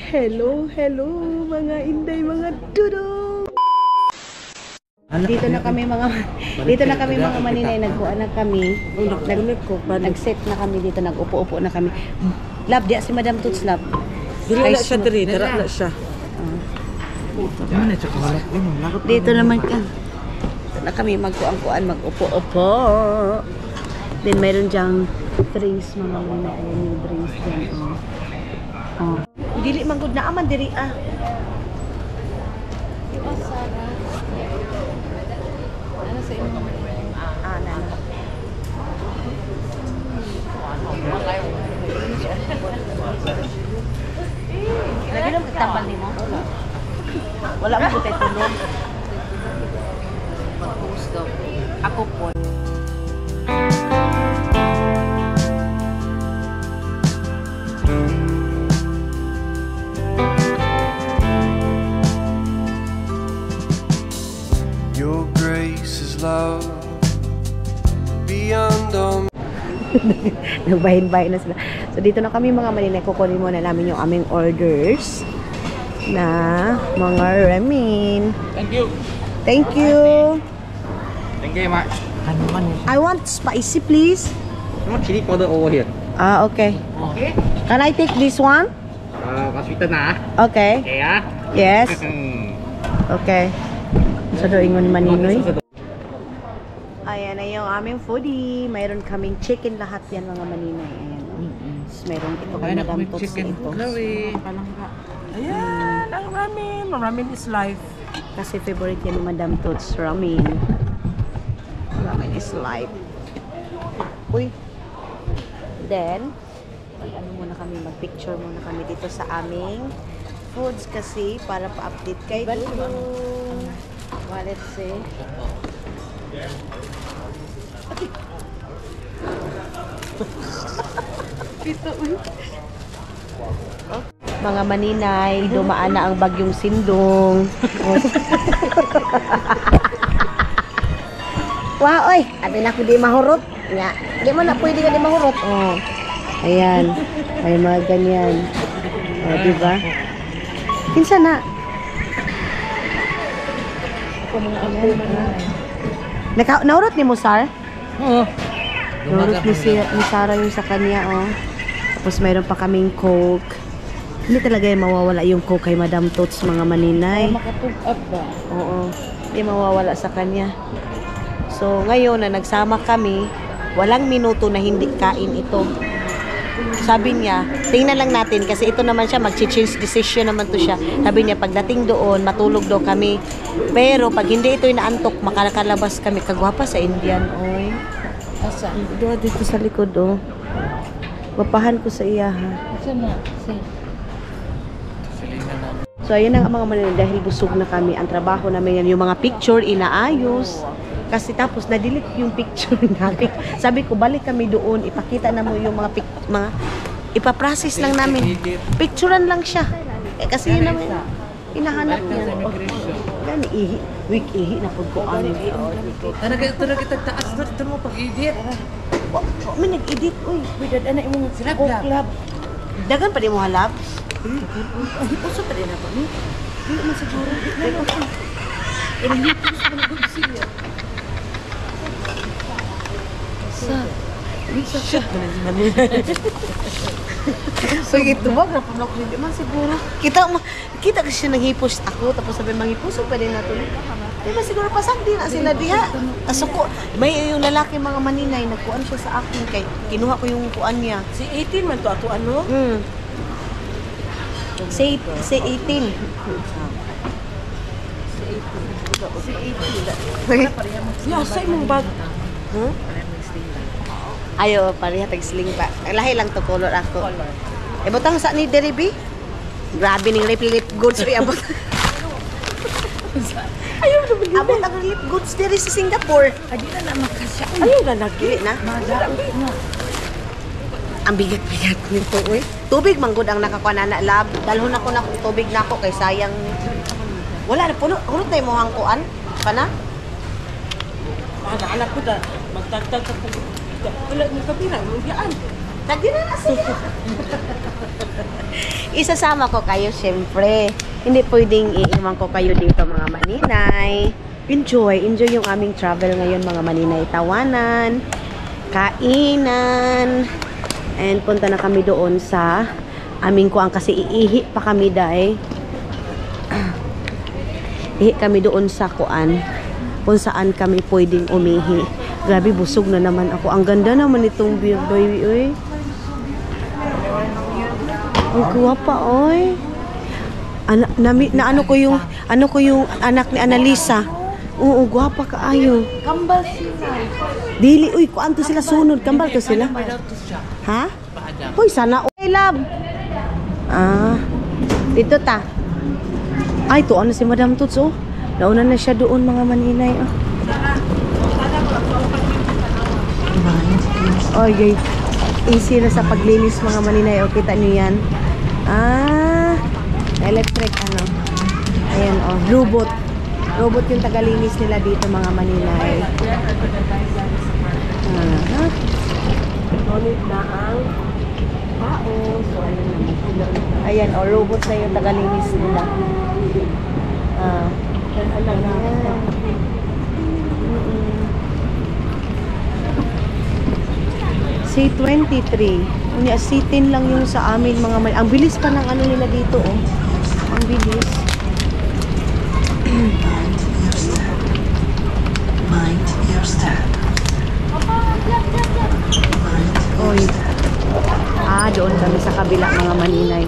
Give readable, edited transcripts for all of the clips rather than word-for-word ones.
Hello, hello mga inday, mga dudong. Dito na kami mga maninay, nagkuan na kami. Nag-set na kami dito, nag-upo-upo na kami. Lab, diya si Madam Toots, lab. Dira na siya diri, dira na siya. Dito naman ka. Dito na kami magkuan-kuan, mag-upo-upo. Then mayroon diyang drinks, mga maninay. Ayan yung drinks dyan. Oh. Dili man gud na aman diri ah. Ano sa inyo? Nana. Lagi lang tambal nimo. Wala mo gutay tulog. Mag-post daw. Ako po. Your grace is love beyond all. Nagbahin-bahin na sila. So dito na kami mga maninay, kukunin muna namin yung aming orders na mga ramen. Thank you. Thank you. Thank you much. I want spicy please. No chili powder over here. Okay. Okay. Can I take this one? Kaswitan na. Okay. Okay ah. Yes. Okay. Sa doingon maninoy. Ayan na yung aming foodie. Mayroon kaming chicken lahat yan mga maninay. Ayan. Mayroon ito kay Madam Toots ito. Ayan, ang ramen. Ramen is life. Kasi favorite yan ni Madam Toots, ramen. Ramen is life. Uy. Then, ano muna kami, mag-picture muna kami dito sa aming foods kasi para pa-update kay Dudu. Let's see. Mga maninay, dumaan na ang bagyong Sindong. Wow, oy, abi na ko di mahurot. Nga, di mo na pwede ka di mahurot. Oh. Ayan. May mga ganyan. Oh, di ba? Kinsa na? Naurot ni mo, Sar? Oo. Naurot ni Sarah yung sa kanya, oh. Tapos mayroon pa kaming Coke. Hindi talaga yung mawawala yung Coke kay Madam Toots, mga maninay. Makapag-up ba? Oo. Hindi mawawala sa kanya. So, ngayon na nagsama kami, walang minuto na hindi kain ito. Sabi niya, tingnan lang natin kasi ito naman siya, mag-change decision naman to siya. Sabi niya, pagdating doon, matulog daw kami. Pero pag hindi ito inaantok, makakalabas kami. Kagwapa sa Indian, oy. Asa? Dito sa likod, oh. Wapahan ko sa iya, ha. Asa na? So, ayun ang mga maninay, dahil busog na kami. Ang trabaho namin yan, yung mga picture, inaayos. Kasi tapos, na-delete yung picture namin. Sabi ko, balik kami doon, ipakita na mo yung mga ipaprocess lang namin. Picturean lang siya. Kasi yun naman, hinahanap niya. Yan, week ihi na pag ko ano. Tara kita taas na, ito mo pag-edit. May nag-edit, uy. Bidad na yung Club. Dagan pa di mo halap? Ay, puso pa din ako. Hindi mo siguro. Shit mo na naman. So, ito ba? Grapunok hindi man siguro. Kita kasi siya naghipos ako. Tapos sabi, manghipuso pa din natin. Di ba siguro pasang din na sila diha. Asuko. May yung lalaki mga maninay, nagkuhan siya sa akin. Kay kinuha ko yung kuan niya. Si 18 man to ato ano? Si 18. Yasa imong bag. Huh? Ayo, pareha tag-sling pa. Lahi lang to color ako. E butang sa ni Deribi? Grabe ning lip goods ri abot. Ayaw na ba? Abot ang lip goods diri sa Singapore. Adi na makasya. Ayaw na lagi na. Ang bigat-bigat nito, uy. Tubig manggod ang nakakuha na lab. Dalhon ako na tubig na ako kay sayang. Wala na puno. Hulot na yung muhang kuan. Kana? Anak ko da magtagtag ka. Wala ni kapira, lugyaan. Lagi na siya. Isasama ko kayo, syempre. Hindi pwedeng iiwan ko kayo dito, mga maninay. Enjoy yung aming travel ngayon, mga maninay. Tawanan, kainan, and punta na kami doon sa aming kuang kasi iihi pa kami dahil ihi kami doon sa kuan kung saan kami pwedeng umihi. Grabe, busog na naman ako. Ang ganda naman itong baby, oy. Ang guwapa, oy. Ano ko yung anak ni Annalisa. Oo, guwapa kaayo. Kambal sila. Dili, uy, kuan to sila sunod. Kambal to sila. Ha? Uy, sana. Okay, love. Ah, dito ta. Ay, to ano si Madam Tuts, oh. Nauna na siya doon, mga maninay, oh. Oh, yay. Easy na sa paglinis, mga maninay. O, kita niyo yan. Ah, electric, ano. Ayan, oh, robot. Robot yung tagalinis nila dito, mga maninay. Ngunit na ang tao. So, ayan, oh, robot na yung tagalinis nila. C23. C10 lang yung sa amin, mga maninay. Ang bilis pa ng ano nila dito, oh. Ang bilis. Mind your step. Oy. Ah, doon kami sa kabila, mga maninay.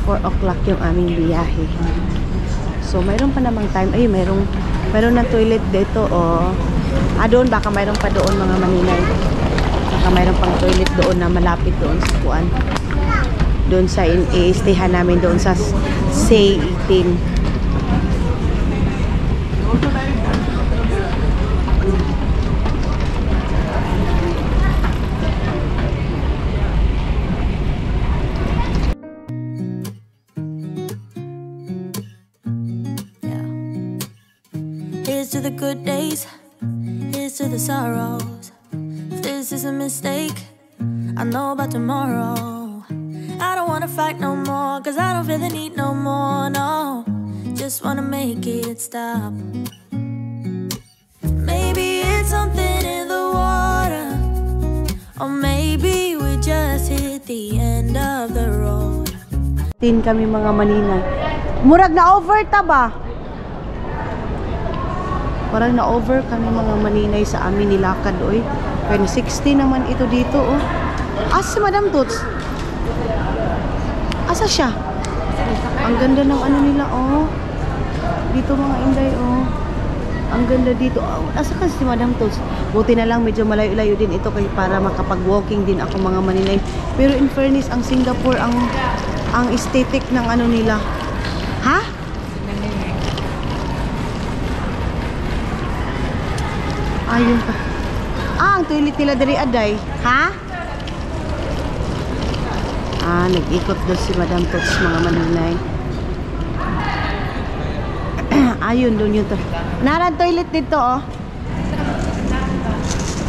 4 o'clock yung aming biyahe. So, mayroon pa namang time. Ay, mayroon ng toilet dito, oh. Ah, doon, baka mayroon pa doon, mga maninay. Baka mayroon pang toilet doon na malapit doon sa kuan. Doon sa i-stayhan namin doon sa C18. Here's to the good days, here's to the sorrows. If this is a mistake, I know about tomorrow. I don't wanna fight no more, cause I don't feel the need no more, no. Just wanna make it stop. Maybe it's something in the water, or maybe we just hit the end of the road. Tin kami, mga maninay. Murag na over ta ba? Parang na-over kami, mga maninay, sa amin nilakad, oy. Kaya 60 naman ito dito, oh. Asa si Madam Tuts? Asa siya? Ang ganda ng ano nila, oh. Dito, mga inday, oh. Ang ganda dito. Oh, asa ka si Madam Tuts? Buti na lang, medyo malayo-layo din ito kaya para makapag-walking din ako, mga maninay. Pero in fairness, ang Singapore, ang aesthetic ng ano nila. Ha? Ayun pa. Ah, ang toilet nila dari aday. Ha? Ah, nag-ikot doon si Madam Tuts, mga maninay. Ayun, doon yun to. Naran toilet dito, oh.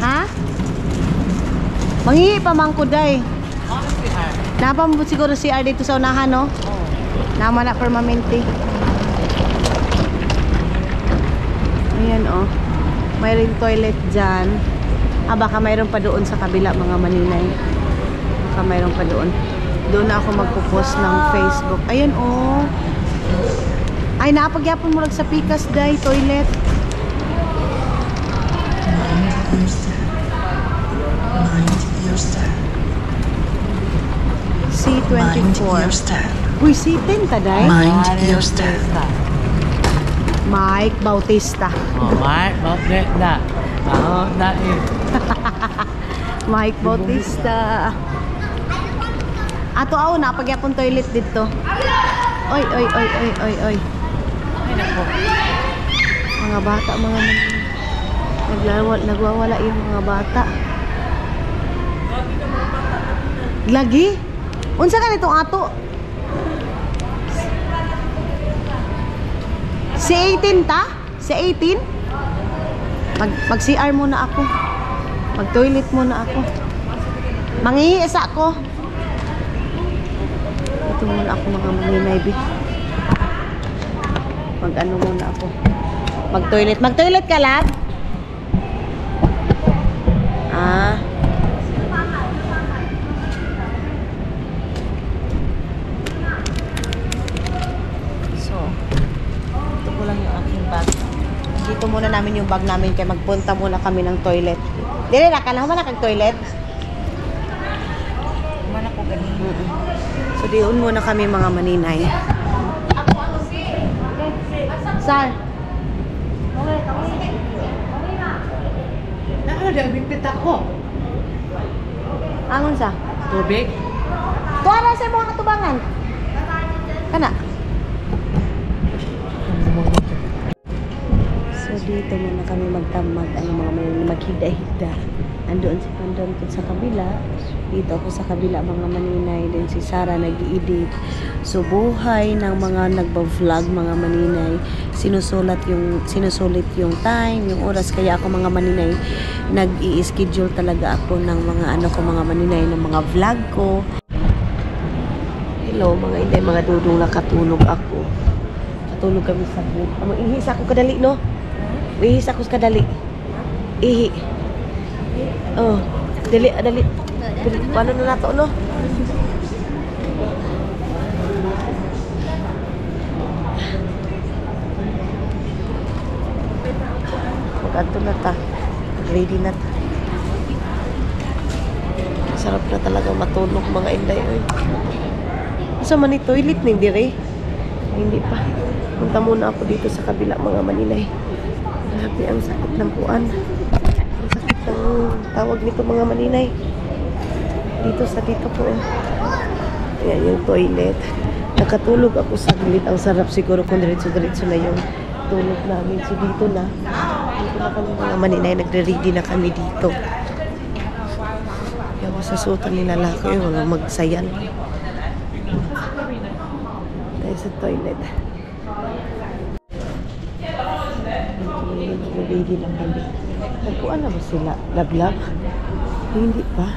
Ha? Mangihi pa man ko, day. Napa mo siguro CR dito sa unahan, no? Nama na permanente. Ayan, oh. Mayroong toilet dyan. Ah, baka mayroon pa doon sa kabila, mga maninay. Baka mayroon pa doon. Doon na ako magpo-post ng Facebook. Ayan, oh. Ay, napagyapon mo lang sa Pikas, day, toilet. C24. Uy, C10 ta, day? Mind your step. Mike Bautista. Oh, Mike Bautista. Oh, dahil. Mike Bautista. Ato aw, napagyapon toilet dito. Oy, oy, oy, oy, oy, oy. Mga bata, mga nagwawala yung mga bata. Lagi? Unsa ka nitong ato? Si 18 ta? Si 18? Mag CR muna ako. Mag toilet muna ako. Mangiisa ko. Dito muna ako mga maninay, bi. Mag-ano muna ako. Mag-toilet. Mag-toilet ka, lad? Ah. So, ito ko lang yung aking bag. Dito muna namin yung bag namin kaya magpunta muna kami ng toilet. Dili na, kanahan na kag-toilet? Mana ko ganin. So, diyon muna kami mga maninay. Sir. Bibit ako. Angon sa? Tubig? Tuwa na sa mga katubangan. Kana? So, dito muna kami magtamag. Ano mga maninay, maghida-hida. Andoon si Pandon sa kabila. Dito ako sa kabila mga maninay. Then si Sarah nag-i-edit. So buhay ng mga nagba-vlog mga maninay. Sinusulit yung time, yung oras. Kaya ako mga maninay nag-i-schedule talaga ako ng mga ano ko mga maninay ng mga vlog ko. Hello mga inday, mga dudong nakatulog ako. Katulog kami sa bed. Ihis ako kadali no? Ihis ako kadali. Ihi. Oh, dali. Paano na nato, no? Mag-anto na ta. Ready na ta. Sarap na talaga matulog mga inday. Oy. Asa man ni toilet ni dire? Hindi pa. Punta muna ako dito sa kabila mga maninay. Grabe ang sakit ng puan. Ang tawag nito mga maninay dito po yan yung toilet. Nakatulog ako saglit. Ang sarap siguro kung diretso na yung tulog namin. So dito na kami mga maninay, nagre-ready na kami dito. Kaya sa suotan ni lalaki yung mga magsayan tayo sa toilet. Nagre-ready na kami. Nagpuan na ba sila? Lablab? Hindi pa.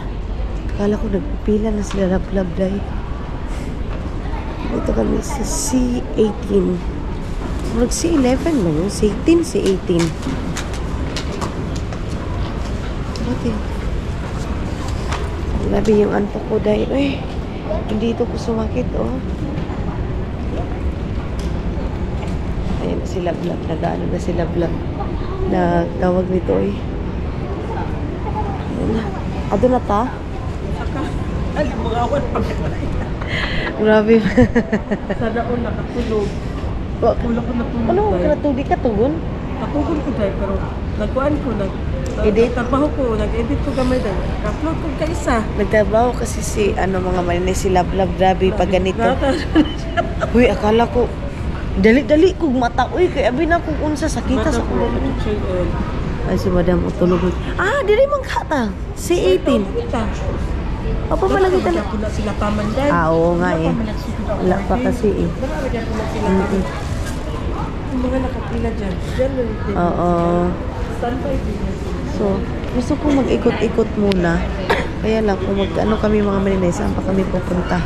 Akala ko nagpipila na sila lablab dahil. Dito kami sa C18. Mag C11 na yun. C18, C18. Okay. Grabe yung antok ko dahil. Hindi ito ko sumakit, oh. Ayan na si lablab. Nagaano na si lablab. Na tawag nito ay ado na ta? Grabe. Sana ko nakatulog. Wala ko natulog. Ano ka natulog? Di ka tugon? Natulog ko dahil pero nagkuhan ko. Edit? Trabaho ko. Nag-edit ko gamay dahil. Upload ko ka isa. Nagtrabaho kasi si mga malinay si Lablab. Grabe pag ganito. Uy, akala ko dali-dali kong mata. Uy, kaya abi na kung unsa sakita sa kulo. Ay, si Madam utulog. Ah, diri man kata. Si 18. Papa malagi talaga. Wala sila pamanday. Ah, oo nga eh. Wala pa kasi eh. Yung mga nakapila dyan. Dyan lang din. Oo. Standby din. So, gusto kong mag-ikot-ikot muna. Kaya lang, kung mag-ano kami mga malinay, saan pa kami pupunta?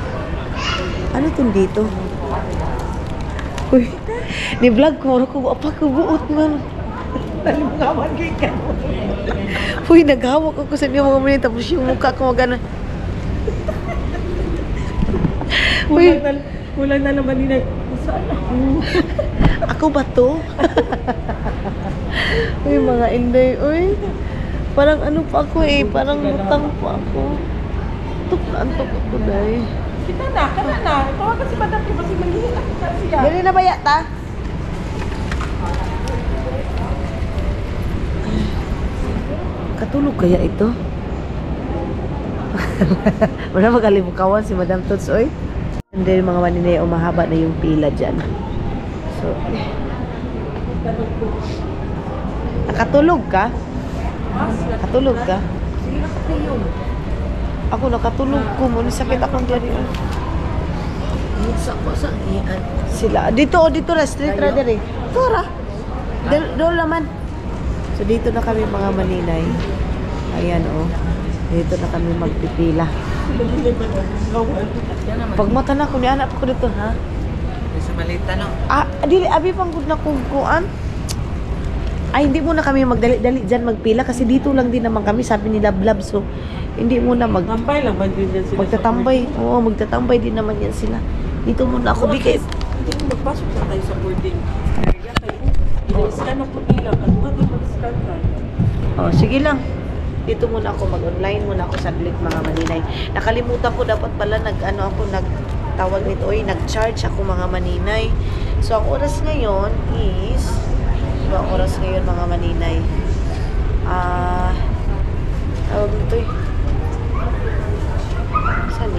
Ano itong dito? Uy, ni-vlog ko, apa ko buot man. Nalimukawan kayo ka. Uy, naghawak ako sa inyo mga malinay, tapos yung mukha ko magana. Uy, Kulang na naman nila. Saan ako? ako ba to? Uy, mga inday, uy. Parang ano pa ako eh, parang lutang pa ako. Antok ako dahil. Kita na, kana na. Tawag kasi madam ko kasi manghihila ka siya. Dali na ba yata? Katulog kaya ito? Wala magkalimukawan si Madam Tots, oy. And then mga maninay, umahaba na yung pila dyan. So, nakatulog ka? Katulog ka? Ako nakatulog ko. Muna sakit akong dyan. Sila. Dito na. Street rider eh. Tora. Doon naman. So, dito na kami mga maninay. Ayan, oh. Dito na kami magpipila. Pag mata na ko, ni anak ko dito, ha? Sa malita, no? Dili, abi pang good na kukuan. Ay, hindi muna kami magdali-dali dyan magpila kasi dito lang din naman kami, sabi ni Love. So, hindi muna Tambay lang ba din yan sila? magtatambay. Oo, magtatambay din naman yan sila. Dito muna ako, bigay. Hindi ko magpasok na tayo sa boarding. Kaya kayo, ina-scan na po nila. Ano nga din mag-scan ka? Oh, sige lang. Dito muna ako, mag-online muna ako saglit mga maninay. Nakalimutan ko dapat pala nagtawag nito, nag-charge ako mga maninay. So, ang oras ngayon is, ang oras ngayon mga maninay? Tawag nito saan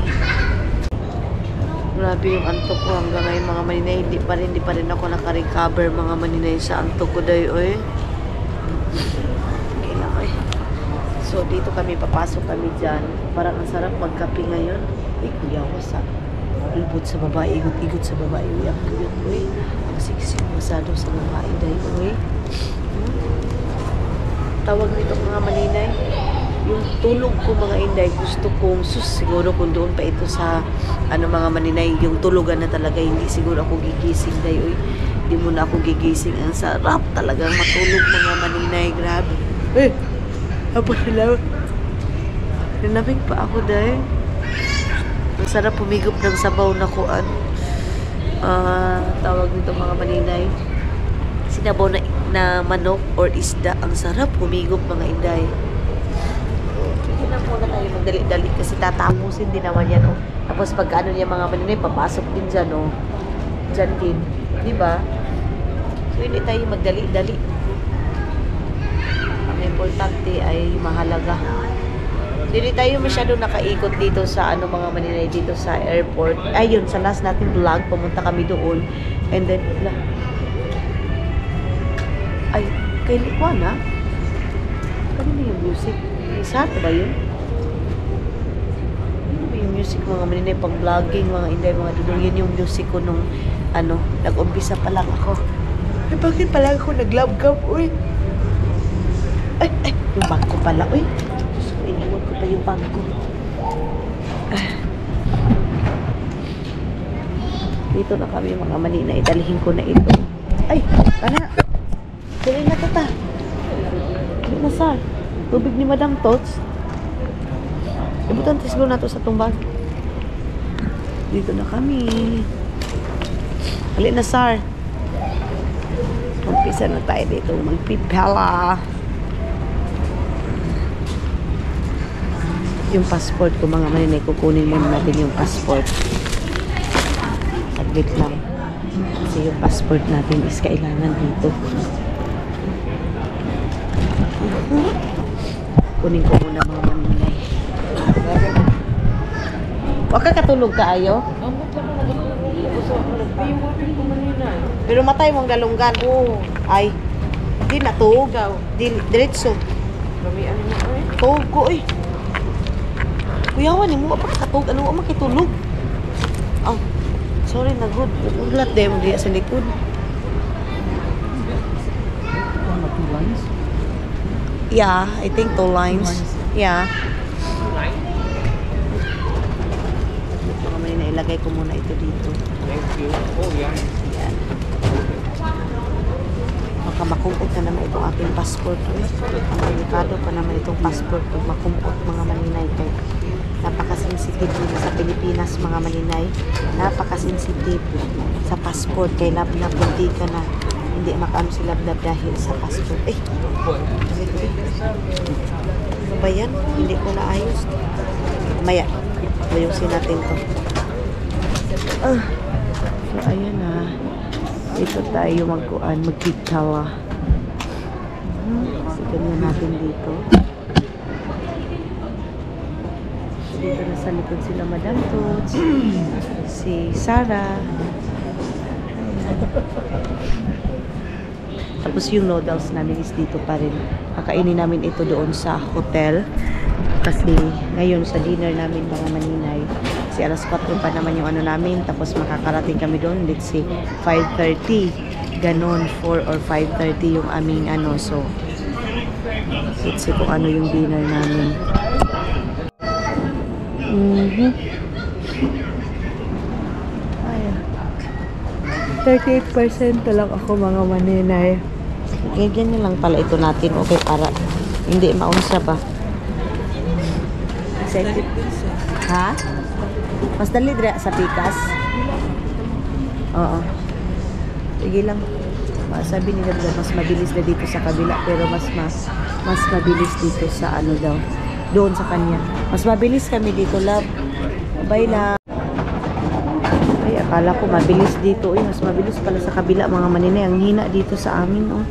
grabe yung antok ko hanggang ngayon mga maninay. Hindi pa rin ako naka-recover mga maninay sa antok ko dayo So, dito kami, papasok kami dyan. Parang ang sarap magkape ngayon. Ay, kuya ko sa ilbot sa babae, igot-igot sa babae. Uy, ang cute, uy. Ang siksik masado sa babae dahil, uy. Tawag nito mga maninay. Yung tulog ko mga inday, gusto kong siguro kung doon pa ito sa mga maninay, yung tulugan na talaga, hindi siguro ako gigising dahil, uy. Hindi mo na ako gigising. Ang sarap talagang matulog mga maninay. Grabe. Eh! Apa sila? Nanamig pa ako dahil. Ang sarap pumigop ng sabaw na kuan. Tawag nito mga maninay. Sinabaw na manok or isda. Ang sarap pumigop mga inday. Hindi na muna tayo magdali-dali kasi tatapusin din naman yan. Oh. Tapos pag ano niya mga maninay, papasok din dyan. Oh. Dyan din. Diba? So hindi tayo magdali-dali. Importante ay mahalaga. Hindi tayo masyado nakaikot dito sa mga maninay dito sa airport. Ayun, sa last natin vlog, pumunta kami doon. And then, ay, kay Likwana? Kanina yung music? Saan ba yun? Ano ba yung music mga maninay? Pang vlogging, mga inday, mga dudong. Yun yung music ko nung, nag-umpisa pa lang ako. Ay, bakit pala ako nag-love-gab? Uy! Ay, yung bag ko pala. Uy, iniwan ko pa yung bag ko. Dito na kami mga maninay. Dalihin ko na ito. Ay, kana. Dali na tata. Dali na sar. Tubig ni Madam Tots. Ibutan tisgo na to sa tumbag. Dito na kami. Dali na sar. Umpisa na tayo dito. Magpipala. Yung passport ko mga maninay, kukunin muna natin yung passport. Saglit lang. Kasi yung passport natin is kailangan dito. Kunin ko muna mga maninay. Huwag ka katulog ka ayo? Pero matay mong galunggan. Ay, di na tuog. Diretso. Tuog ko eh. Kuyawan mo pa katog ano mo makitulog. Sorry na good. Uglat dem diya sa likod. Yeah, I think 2 lines. Yeah. Kami na ilagay ko muna ito dito. Thank you. Oh, yeah. Yan. Baka makumpot na naman itong aking passport. Ang delikado pa naman itong passport pag makumpot mga maninay kay napaka-sensitive dito sa Pilipinas mga maninay. Napaka-sensitive sa passport kay lab-lab hindi ka na hindi makaano si lab-lab dahil sa passport. Ano ba yan? Hindi ko naayos. Maya, ayusin natin to. So ayan na. Dito tayo magkikala. So ganyan natin dito. Dito na sa likod sila Madam Tots, si Sarah. Tapos yung noodles namin is dito pa rin. Kakainin namin ito doon sa hotel. Kasi ngayon sa dinner namin mga maninay, si alas 4 pa naman yung namin. Tapos makakarating kami doon, let's say 5:30. Ganon, 4 or 5:30 yung aming So, let's see kung ano yung dinner namin. Mhm. Ayan. 38% lang ako mga maninay. Ganyan na lang pala ito natin. Okay, para hindi maunsa ba? Excited. Ha? Mas dali dira sa pikas? Oo. Sige lang. Sabi nila daw, mas mabilis na dito sa kabila, pero mas mabilis dito sa ano daw. Doon sa kanya. Mas mabilis kami dito, love. Bye lang. Ay, akala ko mabilis dito. Uy, mas mabilis pala sa kabila, mga maninay. Ang hina dito sa amin, oh.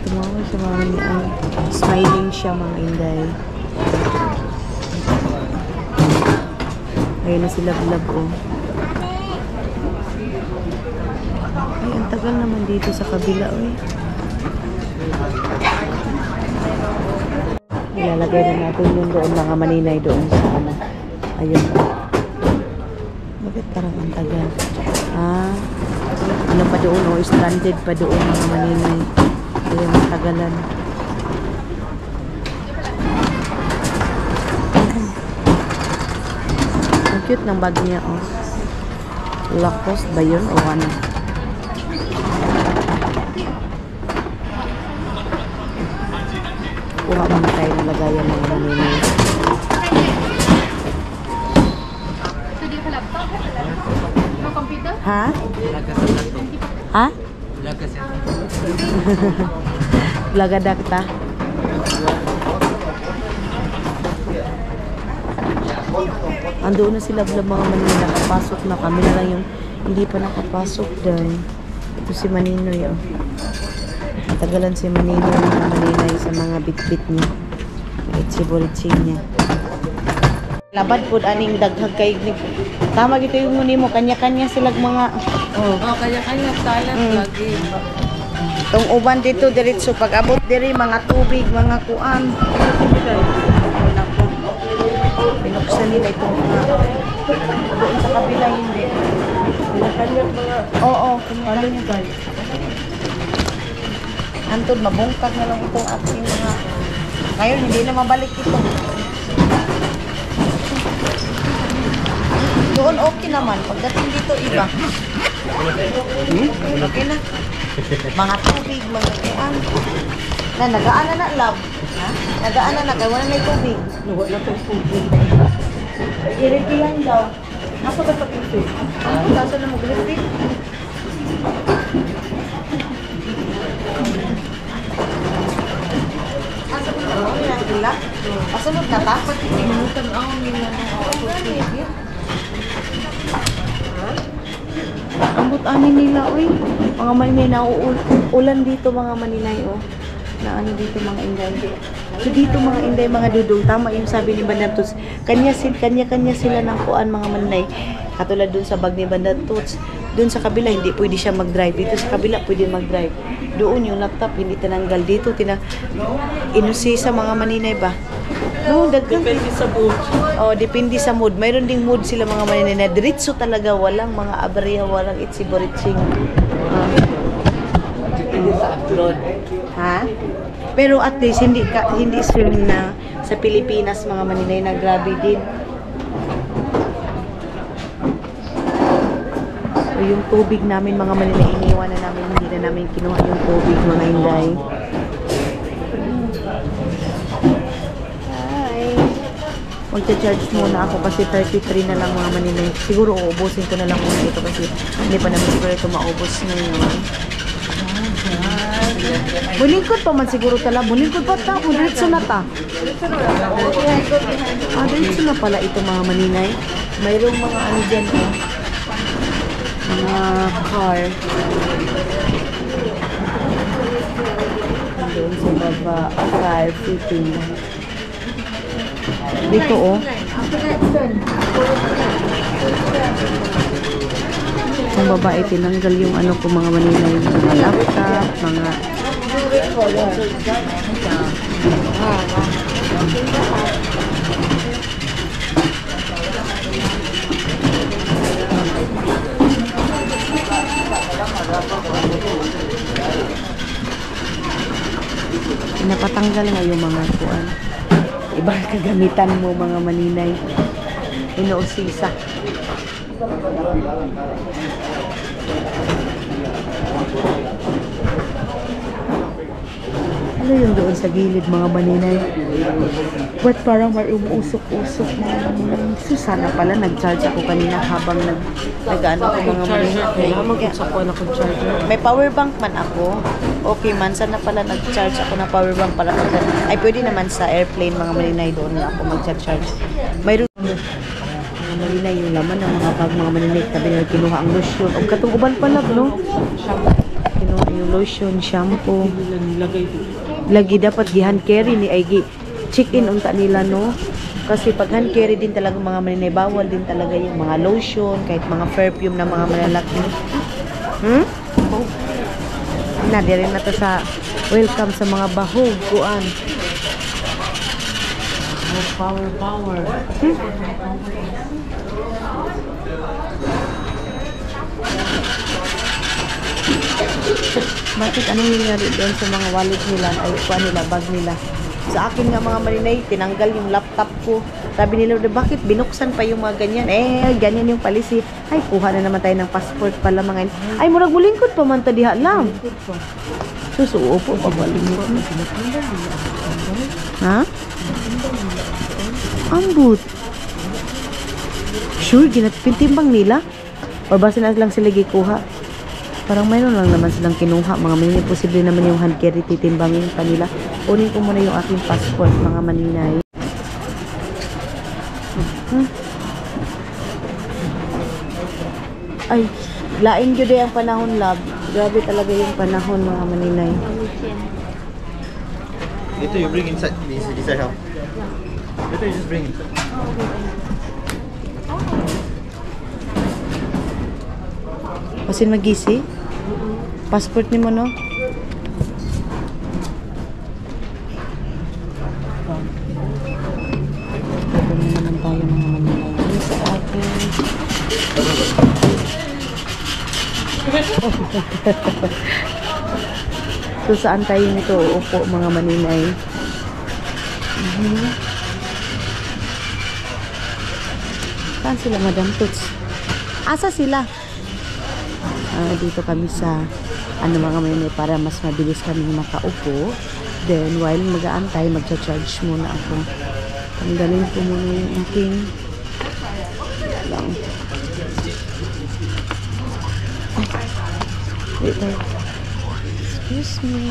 Tumawa siya, mga maninay. Smiling siya, mga inday. Ayun na sila, love, oh. Ay, ang tagal naman dito sa kabila, uy. Ilalagay na natin yung doon mga maninay doon sa ano. Ayun. Bakit parang ang tagal? Ah, ano pa doon, oh, stranded pa doon mga maninay. Kaya matagalan. Ang cute ng bag niya, oh. Lacoste ba yun o ano? Kuha muna tayo ng lagayan ng maninay. Ha? Ha? Lagadakta. Andoon na sila mga maninay. Nakapasok na kami na lang yung hindi pa nakapasok dahil. Ito si Maninoy, oh. Matagalan si Maninoy mga maninay sa mga bit-bit niya. Itsi-boritsi niya. Labad po aning daghag kay tama gito yung muni mo, kanya-kanya sila mga kanya-kanya talent lagi. Tong uban dito diretso pag abot diri mga tubig, mga kuan. Pinuksan nila itong mga doon sa kabila hindi. Kanya-kanya mga oo, kanya-kanya guys. Antod mabungkag na lang itong ating mga ngayon hindi na mabalik ito. Doon okay naman. Pagdating dito, iba. Okay na. Mga tubig, mga kuan. Nagaan na love. Ha? Nagaan na kaya wala na tubig. Wala na itong tubig. I-ready lang daw. Nasa ba pag-ready? Nasa na mag-ready? Pasunod na ta? Ambot ani nila, uy. Mga maninay na ulan dito mga maninay, oh. Na ano dito mga inday. So dito mga inday, mga dudong, tama yung sabi ni Bandatos. Kanya-kanya sila ng kuan mga maninay. Katulad dun sa bag ni Bandatos. Dun sa kabila, hindi pwede siya mag-drive. Dito sa kabila, pwede mag-drive. Doon yung laptop, hindi tinanggal. Dito, inusi sa mga maninay ba? No, Depende sa mood. Oh, depende sa mood. Mayroon ding mood sila mga maninay na diretso talaga. Walang mga aberya, walang itsi-boritsing. Depende sa upload. Ha? Pero at least, hindi swimming na sa Pilipinas mga maninay na grabe din. So, yung tubig namin mga maninay, iniwan na namin, hindi na namin kinuha yung tubig mga inday. Hi! Magcha-charge muna ako kasi 33 na lang mga maninay. Siguro uubusin ko na lang muna ito kasi hindi pa namin siguro ito maubos ngayon. Bulingkod pa man siguro tala. Bulingkod pa ta. Diretso na ta. Diretso na pala ito mga maninay. Mayroong mga ano dyan, oh. Mga car. Doon sa baba, car fitting. Dito, oh. Ang babae, tinanggal yung ano ko mga maninay. Mga laptop, mga... Napatanggal nga yung mga kuan. Ibang kagamitan mo mga maninay. Inuusisa. Ano yung doon sa gilid mga maninay? Ba't parang may umuusok-usok mga maninay? So sana pala nag-charge ako kanina habang nag-ano ko mga maninay. Magkaksakuan akong charger. May power bank man ako. Okay man, sana pala nag-charge ako ng power bank para ay pwede naman sa airplane mga maninay doon na ako mag-charge. Mayroon mga maninay yung laman ng mga bag mga maninay tabi nila kinuha ang lotion. O katuguban pala no? Kinuha yung lotion, shampoo. Nilagay dito. Lagi dapat gi-hand carry ni ay check-in unta nila no? Kasi pag hand carry din talaga mga maninay, bawal din talaga yung mga lotion, kahit mga perfume na mga malalaki. Na, di rin na to sa welcome sa mga bahog, kuan. Power. Bakit anong nangyari doon sa mga wallet nila, ay kuan nila, bag nila. Sa akin nga mga maninay, tinanggal yung laptop ko. Sabi nila, bakit binuksan pa yung mga ganyan? Ganyan yung policy. Ay, kuha na naman tayo ng passport pala mga. Ay, murag bulingkod pa man ta diha lang. Susuo po pa bulingkod. Ha? Ambut. Sure, ginatpintimbang nila? O base na lang sila gikuha? Parang mayroon lang naman silang kinuha. Mga maninay, posible naman yung hand carry titimbangin pa nila. Unin ko muna yung aking passport, mga maninay. Ay, lain yun ang panahon, love. Grabe talaga yung panahon, mga maninay. Dito you bring inside how? Dito you just bring inside. Pasin magisi? Passport ni mo, no? Ito naman tayo mga maninay. Sa akin. So, saan tayo nito uupo mga maninay? Saan sila, Madam Toots? Asa sila? Dito kami sa mga maninay para mas mabilis kami makaupo. Then, while mag-aantay, magcha-charge muna ako. Tanggalin ko muna yung aking lang. Wait lang. Excuse me.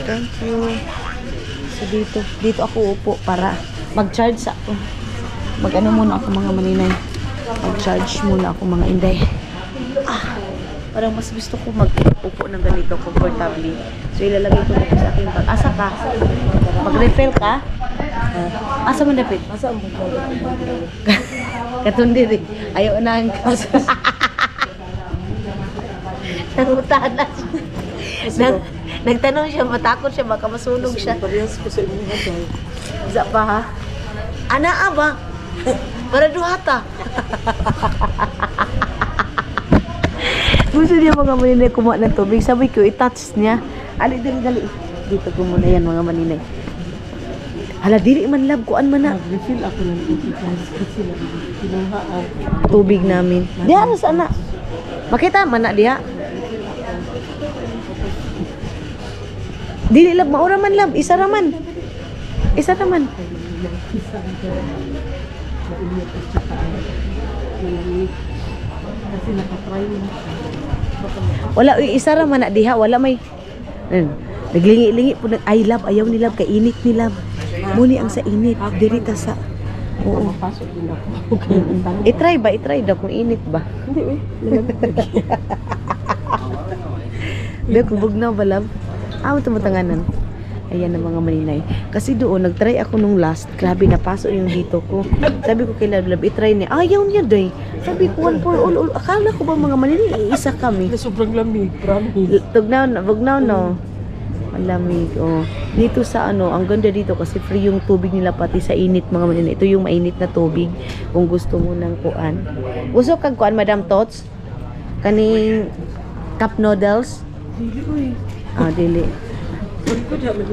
Thank you. So, dito ako upo para mag-charge ako. Mag-ano muna ako mga maninay. Mag-charge muna ako mga inday. Parang mas gusto ko mag-upo ng ganito comfortably. So, ilalagay ko dito sa aking bag. Asa ka? Mag-refill ka? Asa mo dapit? Asa mo ba? Katundi rin. Ayaw na ang kasa. Nangutahan na siya. Nagtanong siya, matakot siya, baka masunog siya. Parehas ko sa inyo hatay. Isa pa ha? Ana ba? Para duhata. Gusto niya mga maninay kumuha ng tubig. Sabi ko, i-touch niya. Ali, dali. Dito ko muna yan mga maninay. Hala, dili man lab, kuan man na. Refill ako ng tubig kasi kinuhaan. Tubig namin. Diha na sana. Makita man na diha. Dili lab, maura man lab. Isa raman. Kasi nakatry mo. Wala, isa raman na diha. Wala may. Naglingi-lingi po. Ay lab, ayaw ni lab. Kainit ni lab. Muni ang sa init. Dirita sa. Oo. Mapasok din ako. I-try daw kung init ba. Hindi Dek, bugnaw ba lab? Tumatanganan. Ayan ang mga maninay. Kasi doon, nag-try ako nung last. Grabe, napasok yung dito ko. Sabi ko kay Lab, i-try niya. Ayaw niya day. Sabi ko, one for all. Akala ko ba mga maninay, isa kami. sobrang lamig. Promise. Bugnaw no. Malamig, oh. Dito sa ang ganda dito kasi free yung tubig nila pati sa init mga maninay. Ito yung mainit na tubig kung gusto mo ng kuan. Gusto kang kuan, Madam Tots? Kaning cup noodles? Dili, uy. Dili.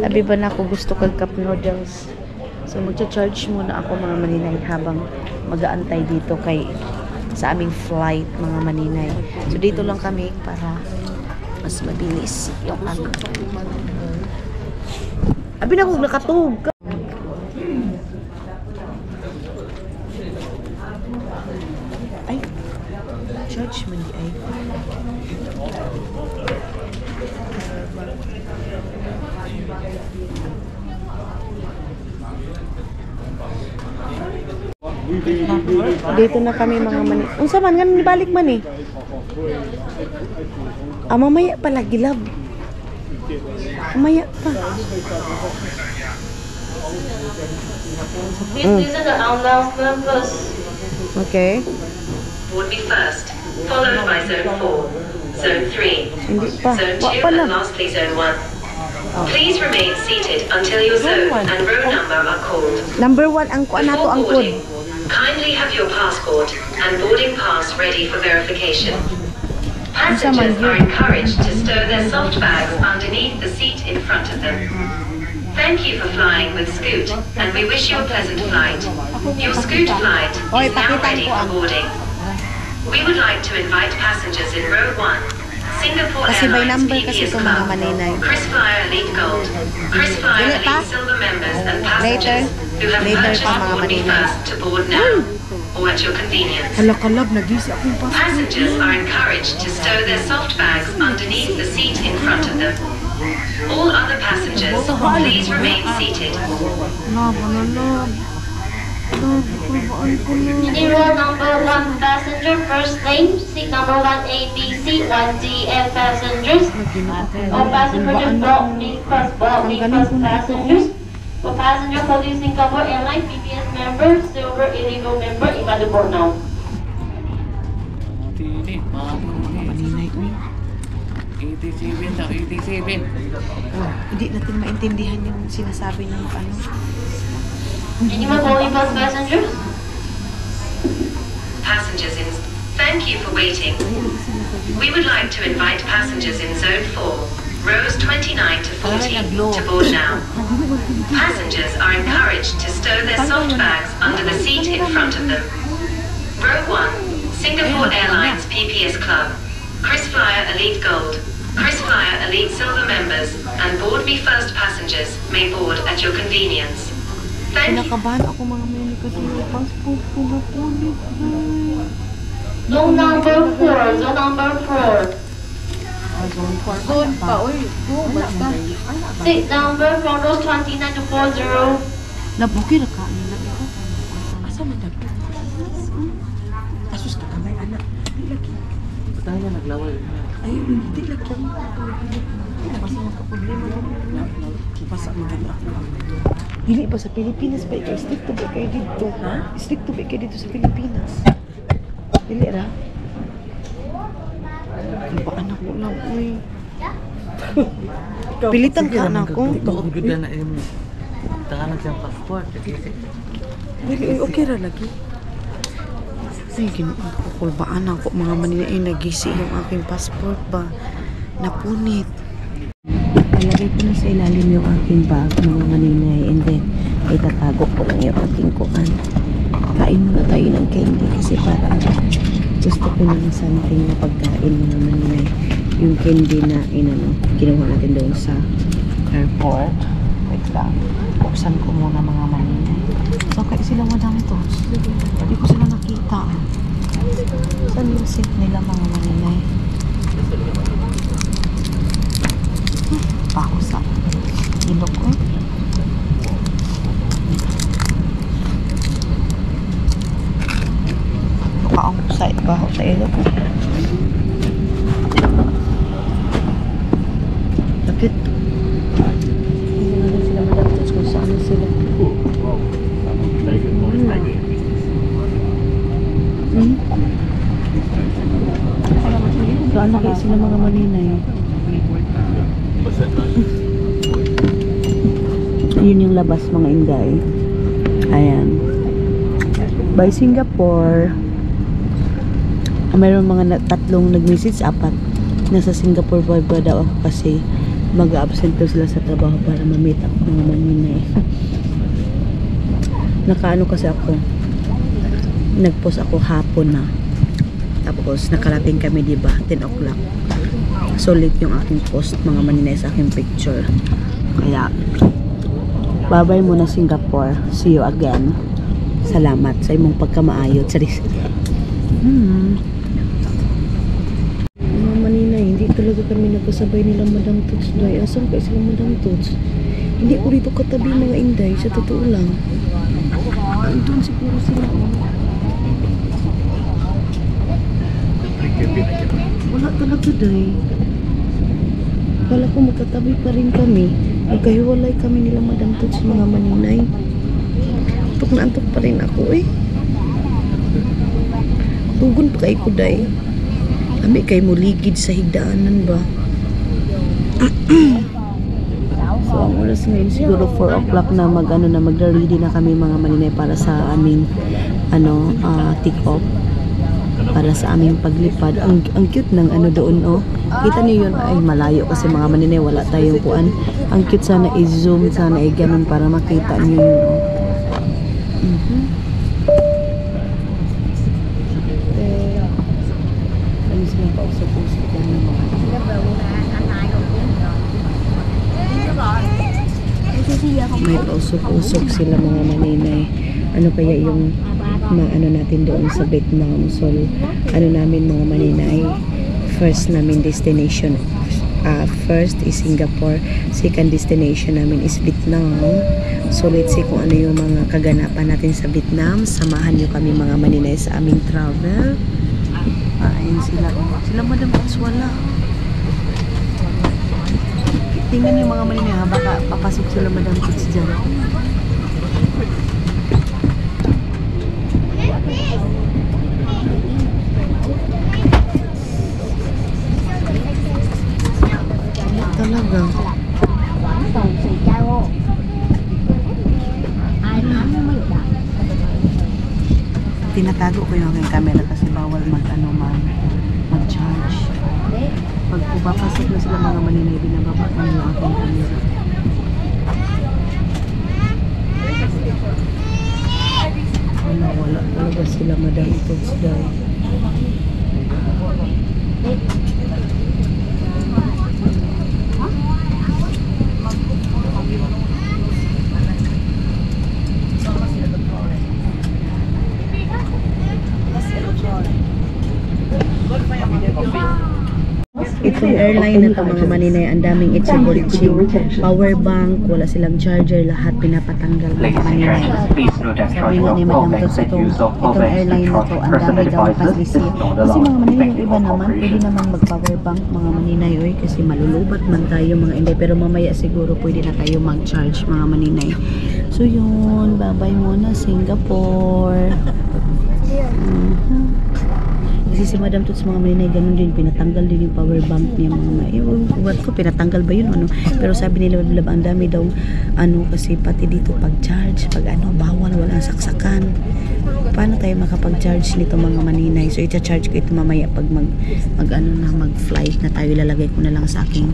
Sabi ba na ako gusto kag cup noodles. So magcha-charge muna ako mga maninay habang mag-aantay dito kay sa aming flight mga maninay. So dito lang kami para mas mabilis yung aming. Abi na akong nakatug. Ay, charge man di ay. Dito na kami mga mani. Unsa man nga balik man eh. Mamaya pala gilab. Mamaya pa. These are the outbound members. Okay. Would be first, followed by Zone 4, Zone 3, Hindi pa. Zone Wa 2, pa and lang. lastly Zone 1. Please remain seated until your zone and row number are called. Number 1 ang kuan nato ang Before code. boarding, kindly have your passport and boarding pass ready for verification. Passengers are encouraged to stow their soft bags underneath the seat in front of them. Thank you for flying with Scoot, and we wish you a pleasant flight. Your Scoot flight is now ready for boarding. We would like to invite passengers in row 1, Singapore Kasi by Airlines number kasi PPS ito mga Club, maninay. KrisFlyer Elite Gold, KrisFlyer Dili pa? Elite Silver members and Later. passengers who have Later purchased pa, mga Board Me maninay. First to board now or at your convenience. Hala kalab nagisi akong passport. Passengers are encouraged to stow their soft bags underneath the seat in front of them. All other passengers, please remain seated. Row number 1 passenger, first name, seat number 1ABC, 1DL passengers. All passengers brought me first passengers. For passenger holding Singapore Airlines PPS member, silver illegal member, Imadubor now. Tini, Maninay uy. 87 daw, 87. Oh, hindi natin maintindihan yung sinasabi ng ano. Anyone holding first passengers? Passengers in. Thank you for waiting. We would like to invite passengers in Zone 4, rows 29 to 40, to board now. Passengers are encouraged to stow their soft bags under the seat in front of them. Row 1, Singapore Airlines PPS Club, KrisFlyer Elite Gold, KrisFlyer Elite Silver members, and Board Me First passengers may board at your convenience. Thank you. Kinakabahan ako mga maninay kasi yung passport ko na punit. Zone number 4, zone number 4. Zone pa, uy. Basta. Seat number from rows 29 to 40. Nabuki na ka nila ito. Asa man dapat? Asus ka kamay, anak. Di lagi. Tayo na naglaway. Ay, hindi lagi. Kasi magka-problema na. Basa mo gani ako. Dili ba sa Pilipinas ba ikaw? Stick to ba kayo dito? Ha? Stick to ba kayo dito sa Pilipinas? Dili ra? Ano ba anak ko lang, uy. Pilitan ka anak ko. Tuod gud na im. Tahanan siyang passport. Dili, okay ra lagi. Ay, kinukulbaan ako mga maninay nagisi yung aking passport ba. Napunit. Palagay ko na sa ilalim yung aking bag mga maninay and then itatago ko lang yung aking kuan. Kain muna tayo ng candy kasi para gusto ko ng something na pagkain mga maninay. Yung candy na inano, ginawa natin doon sa airport. Wait lang. Buksan ko muna mga maninay. So kaya sila madam to. Hindi ko sila nakita. Saan yung seat nila mga maninay? Baho sa ilok ko. Baho sa ilok ko. Lapit. Hindi na sila malapit kung saan sila. Saan na kayo sila mga maninay? Yun yung labas mga inday. Ayan. By Singapore. Mayroon mga tatlong nag-message, 4. Nasa Singapore ba daw ako kasi mag-absent daw sila sa trabaho para ma-meet up mga maninay. Nakaano kasi ako, nag-post ako hapon na, tapos nakarating kami diba 10 o'clock. So late yung aking post mga maninay sa aking picture. Kaya bye-bye muna Singapore, see you again. Salamat sa imong pagkamaayod. Charis. Mga maninay, hindi talaga kami nagkasabay nila Madam Toots Day. Asan kayo sila Madam Toots? Hindi ko rito katabi mga Inday, sa totoo lang. Andun siguro sila. Wala talaga Day. Kala ko magkatabi pa rin kami. Nagkahiwalay kami nila Madam Toots mga maninay. Antok na antok pa rin ako eh. Tugon pa kay ko Day. Kami kay muligid sa higdaanan ba? So ang oras ngayon siguro 4 o'clock na mag-ready na kami mga maninay para sa aming take off, para sa aming paglipad. Ang cute ng doon oh. Kita niyo yun, ay malayo kasi mga maninay wala tayong puan. Ang cute, sana i-zoom, sana i-ganon para makita niyo yun oh. Ano silang pausap-usap yan naman. May pausok-usok sila mga maninay. Ano kaya yung maano natin doon sa Vietnam? So ano namin mga maninay, first namin destination, first is Singapore, second destination namin is Vietnam. So let's see kung ano yung mga kaganapan natin sa Vietnam. Samahan nyo kami mga maninay sa aming travel. Ayun sila Madam Toots wala. Tingnan yung mga maninay ha, baka papasok sila Madam Toots dyan. Talaga. Tinatago ko yung aking camera kasi bawal mag-charge. Pag pupapasok na sila mga maninay, binababa ko yung aking camera. Wala talaga sila Madam Toots Day. Itong airline na to mga maninay, ang daming itching-itching, power bank, wala silang charger, lahat pinapatanggal mga maninay. Sabi nga ni Madam Toots, itong airline na to, ang dami daw paglisi. Kasi mga maninay, yung iba naman, pwede naman mag-power bank mga maninay, oy, kasi malulubat man tayo mga Inday, pero mamaya siguro pwede na tayo mag-charge mga maninay. So yun, bye-bye muna Singapore. Kasi si Madam Toots mga maninay, ganun din, pinatanggal din yung power bank niya mga maninay. What ko, pinatanggal ba yun? Pero sabi nila, ang dami daw, kasi pati dito pag-charge, bawal, walang saksakan. Paano tayo makapag-charge nito mga maninay? So, i-charge ko ito mamaya pag mag-flight na tayo, ilalagay ko na lang sa aking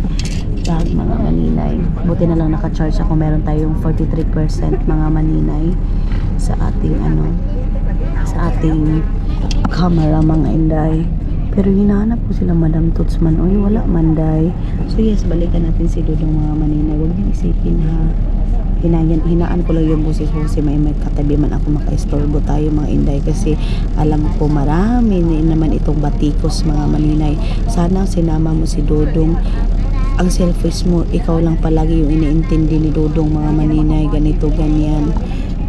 bag mga maninay. Buti na lang naka-charge ako, meron tayong 43% mga maninay sa ating camera mga Inday. Pero hinahanap ko sila Madam Toots man. Oy, wala man Day. So yes, balikan natin si Dudong mga maninay. Huwag niyo isipin ha. Hinaan ko lang yung busis kasi may katabi man ako, maka-istorbo tayo mga Inday. Kasi alam ko marami naman itong batikos mga maninay. Sana sinama mo si Dudong. Ang selfish mo, ikaw lang palagi yung iniintindi ni Dudong mga maninay. Ganito, ganyan.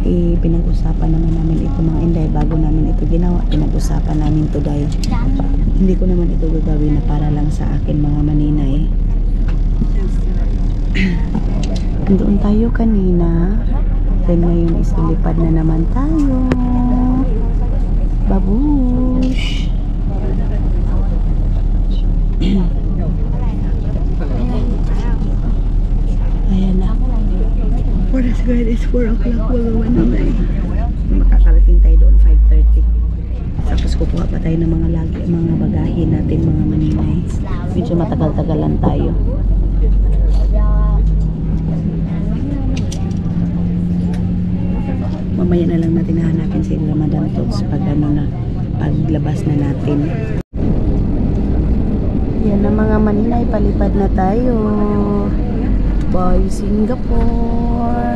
Pinag-usapan naman namin ito mga Inday bago namin ito ginawa. Pinag-usapan namin ito dahil hindi ko naman ito gagawin na para lang sa akin mga maninay. Doon tayo kanina, then ngayon isilipad na naman tayo. Babush! Ayan na. Oras guys, it's 4 o'clock mga maninay. Makakarating tayo doon 5:30. Tapos kukuha pa tayo ng mga bagahe natin mga maninay. Medyo matagal-tagalan tayo. Mamaya na lang natin hahanapin si Ramadan Talks pag ano na, paglabas na natin. Yan na mga Manila, ipalipad na tayo. Bye Singapore!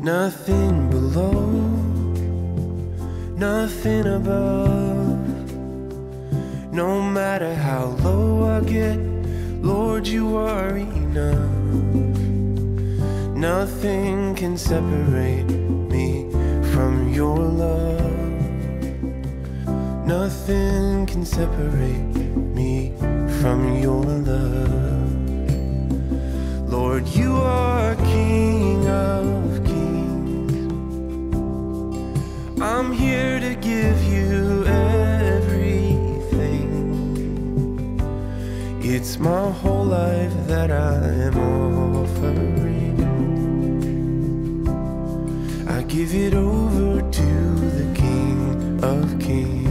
Nothing below, nothing above. No matter how low I get, Lord, you are enough. Nothing can separate me from your love. Nothing can separate me from your love. Lord, you are King of Kings. I'm here to give you everything. It's my whole life that I am offering. I give it over to the King of Kings.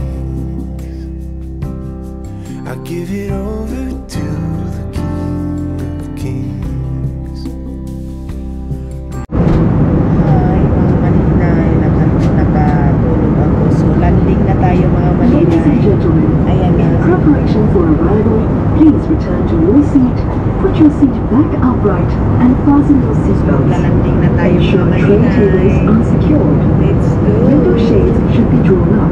I give it over to the King of Kings. Preparation for arrival, please return to your seat, put your seat back upright and fasten your seatbelts. Ensure tray tables are secured. Window shades should be drawn up.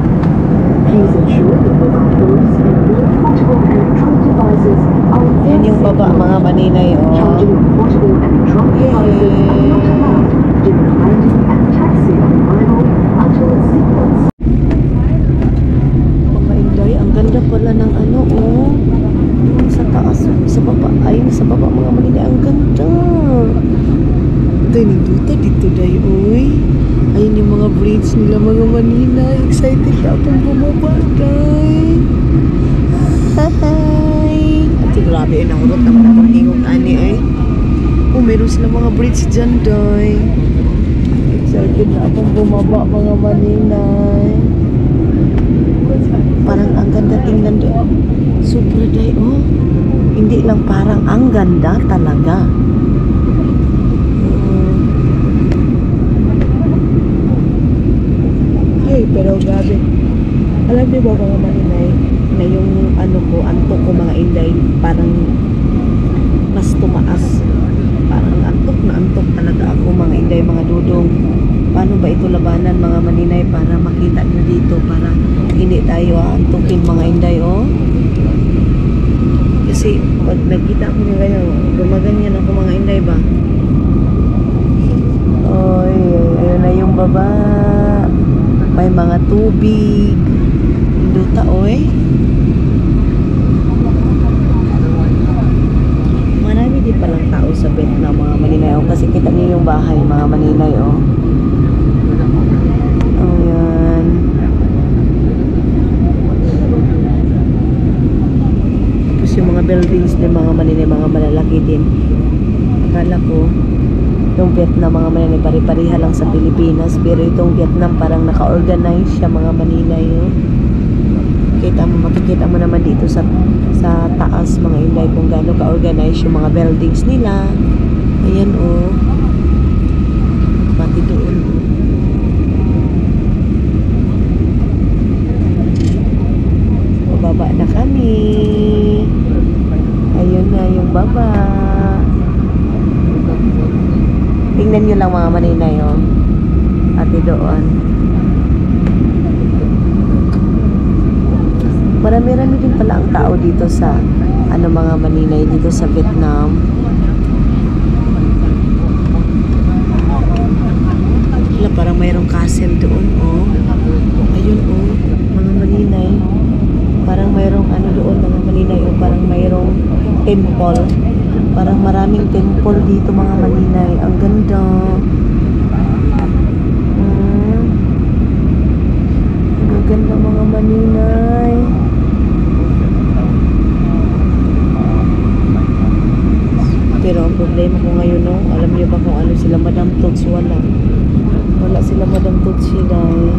Please ensure that mobile phones and all portable electronic devices are yan yung baba mga Maninay, oh. Charging of portable electronic devices are not allowed during landing and taxi on arrival until seatbelts. Ang ganda pala ng ano, oh. Yung sa taas, sa baba. Ayun, sa baba mga Manila. Ang ganda. Dahil dito, dito dahi, uy. Ayun yung mga bridge nila mga Manila. Excited na akong bumaba, dahi. Hi! At grabe, yun ang urot naman akong ingong ani, ay. Oh, meron sila mga bridge dyan, dahi. Excited na akong bumaba mga Manila. Parang ang ganda tingnan doon. Super day, oh. Hindi lang parang ang ganda talaga. Hey, pero grabe. Alam niyo ba mga Maninay, na yung ano ko, antok ko mga Inday, parang mas tumaas. Parang antok talaga ako mga Inday, mga dudong. Paano ba ito labanan mga Maninay para makita nyo dito, para hindi tayo antukin mga Inday, oh. Kasi pag nagkita ko nyo ganyan, gumaganyan ako mga Inday ba. Oy, ayun na yung baba. May mga tubig. Induta, oy. Marami din palang tao sa Vietnam mga Maninay, oh. Kasi kita niyo yung bahay mga Maninay, oh. Ayan. Tapos yung mga buildings din mga Maninay, mga malalaki din. Akala ko itong Vietnam mga Maninay pari-pariha lang sa Pilipinas, pero itong Vietnam parang naka-organize siya mga Maninay, oh. Makikita mo naman dito sa taas mga Inday kung gaano ka-organize yung mga buildings nila. Ayan, oh. Pati doon, oh. Baba na kami. Ayun na yung baba. Tingnan nyo lang mga Maninay, oh. Pati doon. Marami-rami din pala ang tao dito sa ano mga Maninay, dito sa Vietnam. Wala, parang mayroong castle doon, oh. Ayun, oh. Mga Maninay. Parang mayroong ano doon mga Maninay, oh. Parang mayroong maraming temple dito mga maninay. Ang ganda. Ang ganda mga maninay. Pero ang problema ko ngayon, no, alam niyo ba kung ano sila Madam Tots? Wala sila Madam Tots sila eh.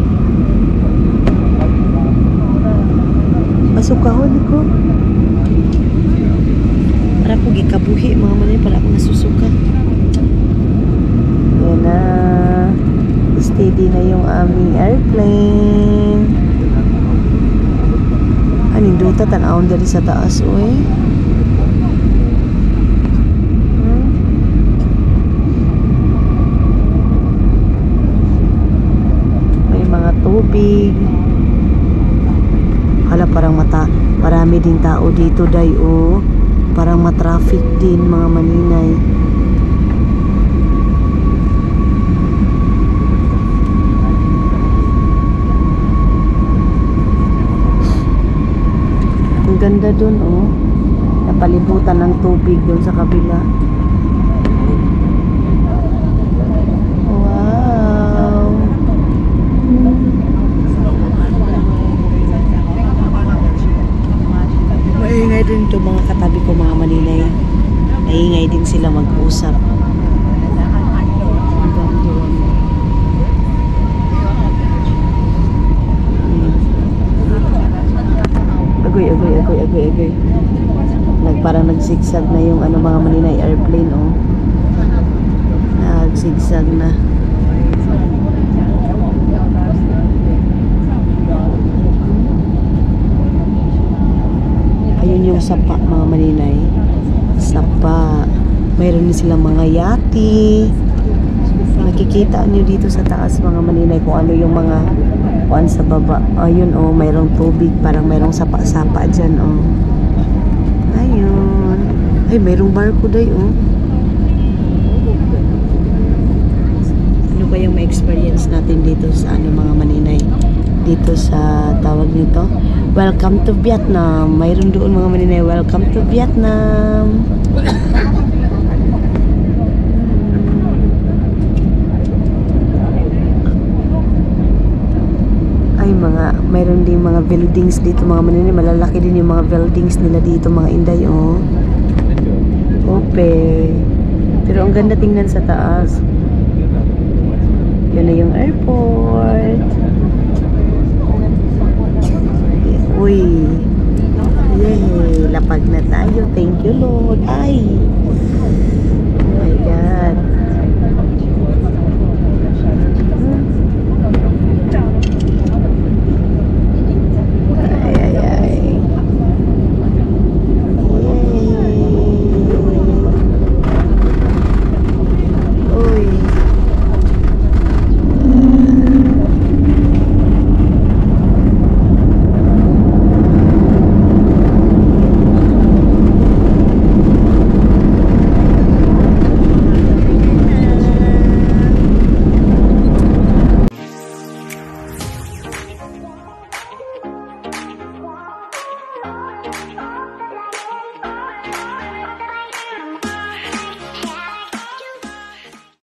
Pasukahon ko. Para po gikabuhi mga manay, para ako nasusuka. Yan na. Steady na yung aming airplane. Aning duta tanawon dari sa taas oy. May mga tubig. Hala, parang marami ding tao dito day oh. Parang matraffic din mga maninay. Ang ganda dun oh. Napalibutan ng tubig dun sa kabila. Wow. Maingay din ito mga katabi ko mga maninay. Maingay din sila mag-usap. Agoy. Parang nagsigsag na yung ano mga maninay airplane oh. Nagsigsag na. Ayun yung sapa mga maninay. Sapa. Mayroon din silang mga yati. Nakikita nyo dito sa taas mga maninay kung ano yung mga kuan sa baba. Ayun oh, mayroong tubig. Parang mayroong sapa-sapa dyan oh. Ayun. Ay, mayroong barko day oh. Ano kayang ma-experience natin dito sa ano mga maninay? Dito sa tawag nito. Welcome to Vietnam. Mayroon doon mga maninay. Welcome to Vietnam. Ay, mayroon din mga buildings dito mga maninay. Malalaki din yung mga buildings nila dito mga inday oh. Ope. Pero ang ganda tingnan sa taas. Yun na yung airport. Uy. Yay, lapag na tayo. Thank you, Lord. Ay.